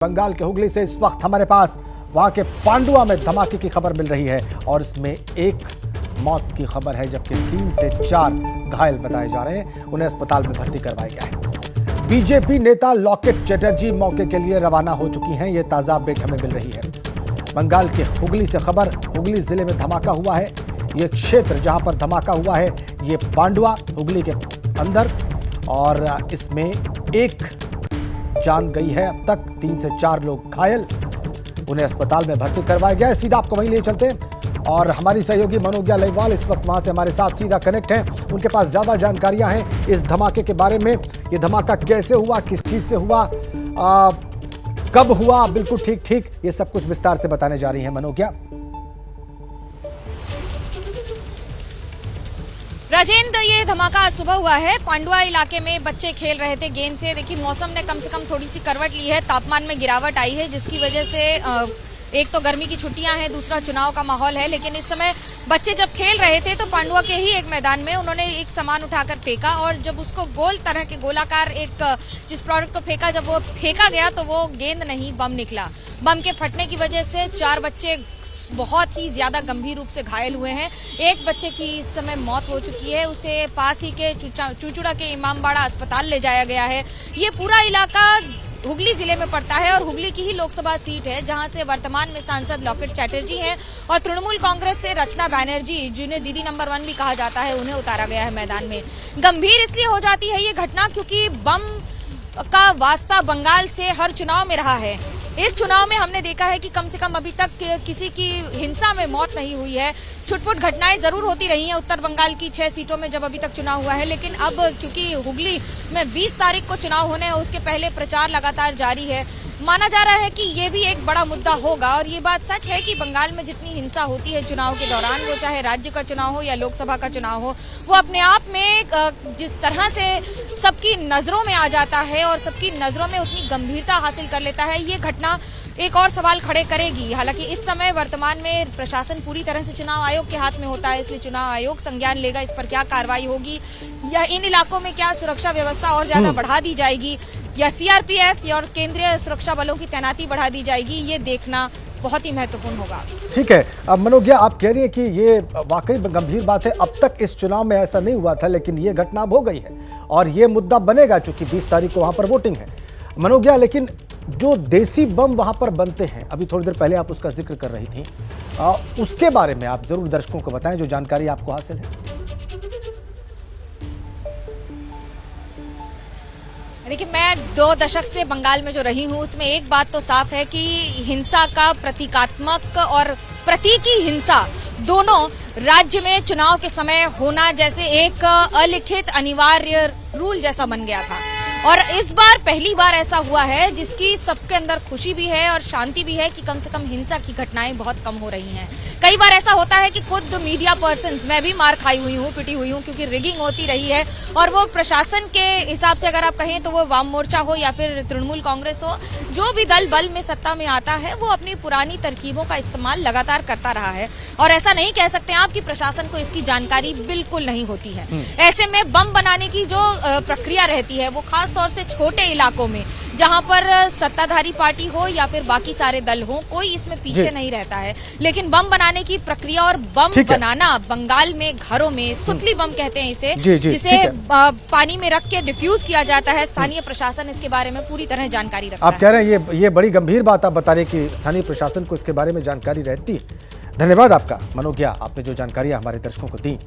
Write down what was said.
बंगाल के हुगली से इस वक्त हमारे पास वहां के पांडुआ में धमाके की खबर मिल रही है और इसमें एक मौत की खबर है जबकि 3 से 4 घायल बताए जा रहे हैं। उन्हें अस्पताल में भर्ती करवाया गया है। बीजेपी नेता लॉकेट चटर्जी मौके के लिए रवाना हो चुकी हैं। ये ताजा अपडेट हमें मिल रही है बंगाल के हुगली से खबर। हुगली जिले में धमाका हुआ है। ये क्षेत्र जहां पर धमाका हुआ है ये पांडुआ हुगली के अंदर और इसमें एक जान गई है। अब तक 3 से 4 लोग घायल, उन्हें अस्पताल में भर्ती करवाया गया है। सीधा आपको वहीं ले चलते हैं और हमारी सहयोगी मनोज्ञा लईवाल इस वक्त वहां से हमारे साथ सीधा कनेक्ट हैं। उनके पास ज्यादा जानकारियां हैं इस धमाके के बारे में। ये धमाका कैसे हुआ, किस चीज से हुआ, कब हुआ, बिल्कुल ठीक ये सब कुछ विस्तार से बताने जा रही है मनोज्ञा। राजेंद्र, ये धमाका आज सुबह हुआ है। पांडुआ इलाके में बच्चे खेल रहे थे गेंद से। देखिए, मौसम ने कम से कम थोड़ी सी करवट ली है, तापमान में गिरावट आई है, जिसकी वजह से एक तो गर्मी की छुट्टियां हैं, दूसरा चुनाव का माहौल है। लेकिन इस समय बच्चे जब खेल रहे थे तो पांडुआ के ही एक मैदान में उन्होंने एक सामान उठाकर फेंका और जब उसको गोल तरह के गोलाकार एक जिस प्रोडक्ट को फेंका, जब वो फेंका गया तो वो गेंद नहीं बम निकला। बम के फटने की वजह से 4 बच्चे बहुत ही ज्यादा गंभीर रूप से घायल हुए हैं। एक बच्चे की इस समय मौत हो चुकी है, उसे पास ही के चुचुड़ा के इमामबाड़ा अस्पताल ले जाया गया है। ये पूरा इलाका हुगली जिले में पड़ता है और हुगली की ही लोकसभा सीट है जहां से वर्तमान में सांसद लॉकेट चटर्जी हैं और तृणमूल कांग्रेस से रचना बनर्जी, जिन्हें दीदी नंबर 1 भी कहा जाता है, उन्हें उतारा गया है मैदान में। गंभीर इसलिए हो जाती है ये घटना क्योंकि बम का वास्ता बंगाल से हर चुनाव में रहा है। इस चुनाव में हमने देखा है कि कम से कम अभी तक किसी की हिंसा में मौत नहीं हुई है। छुटपुट घटनाएं जरूर होती रही हैं उत्तर बंगाल की 6 सीटों में जब अभी तक चुनाव हुआ है, लेकिन अब क्योंकि हुगली में 20 तारीख को चुनाव होने हैं, उसके पहले प्रचार लगातार जारी है। माना जा रहा है कि ये भी एक बड़ा मुद्दा होगा और ये बात सच है कि बंगाल में जितनी हिंसा होती है चुनाव के दौरान, वो चाहे राज्य का चुनाव हो या लोकसभा का चुनाव हो, वो अपने आप में जिस तरह से सबकी नजरों में आ जाता है और सबकी नजरों में उतनी गंभीरता हासिल कर लेता है, ये घटना एक और सवाल खड़े करेगी। हालांकि इस समय वर्तमान में प्रशासन पूरी तरह से चुनाव आयोग के हाथ में होता है, इसलिए चुनाव आयोग संज्ञान लेगा इस पर क्या कार्रवाई होगी या इन इलाकों में क्या सुरक्षा व्यवस्था और ज्यादा बढ़ा दी जाएगी या सीआरपीएफ और केंद्रीय सुरक्षा बलों की तैनाती बढ़ा दी जाएगी, ये देखना बहुत ही महत्वपूर्ण होगा। ठीक है, अब मनोज्ञा आप कह रही है कि ये वाकई गंभीर बात है। अब तक इस चुनाव में ऐसा नहीं हुआ था, लेकिन ये घटना अब हो गई है और ये मुद्दा बनेगा चूंकि 20 तारीख को वहां पर वोटिंग है। मनोज्ञा, लेकिन जो देसी बम वहां पर बनते हैं, अभी थोड़ी देर पहले आप उसका जिक्र कर रही थी, उसके बारे में आप जरूर दर्शकों को बताएं जो जानकारी आपको हासिल है। देखिए, मैं 2 दशक से बंगाल में जो रही हूँ उसमें एक बात तो साफ है कि हिंसा का प्रतीकात्मक और प्रतीकी हिंसा दोनों राज्य में चुनाव के समय होना जैसे एक अलिखित अनिवार्य रूल जैसा बन गया था और इस बार पहली बार ऐसा हुआ है जिसकी सबके अंदर खुशी भी है और शांति भी है कि कम से कम हिंसा की घटनाएं बहुत कम हो रही हैं। कई बार ऐसा होता है कि खुद मीडिया पर्सन्स, मैं भी मार खाई हुई हूँ, पिटी हुई हूँ क्योंकि रिगिंग होती रही है और वो प्रशासन के हिसाब से अगर आप कहें तो वो वाम मोर्चा हो या फिर तृणमूल कांग्रेस हो, जो भी दल बल में सत्ता में आता है वो अपनी पुरानी तरकीबों का इस्तेमाल लगातार करता रहा है और ऐसा नहीं कह सकते आप कि प्रशासन को इसकी जानकारी बिल्कुल नहीं होती है। ऐसे में बम बनाने की जो प्रक्रिया रहती है वो खास तौर से छोटे इलाकों में जहां पर सत्ताधारी पार्टी हो या फिर बाकी सारे दल हो, कोई इसमें पीछे नहीं रहता है। लेकिन बम बनाने की प्रक्रिया और बम बनाना बंगाल में घरों में सुतली बम कहते हैं इसे, जिसे पानी में रख के डिफ्यूज किया जाता है। स्थानीय प्रशासन इसके बारे में पूरी तरह जानकारी रखता है। आप कह रहे हैं ये बड़ी गंभीर बात आप बता रहे हैं कि स्थानीय प्रशासन को इसके बारे में जानकारी रहती है। धन्यवाद आपका मनोज्ञा, आपने जो जानकारी हमारे दर्शकों को दी।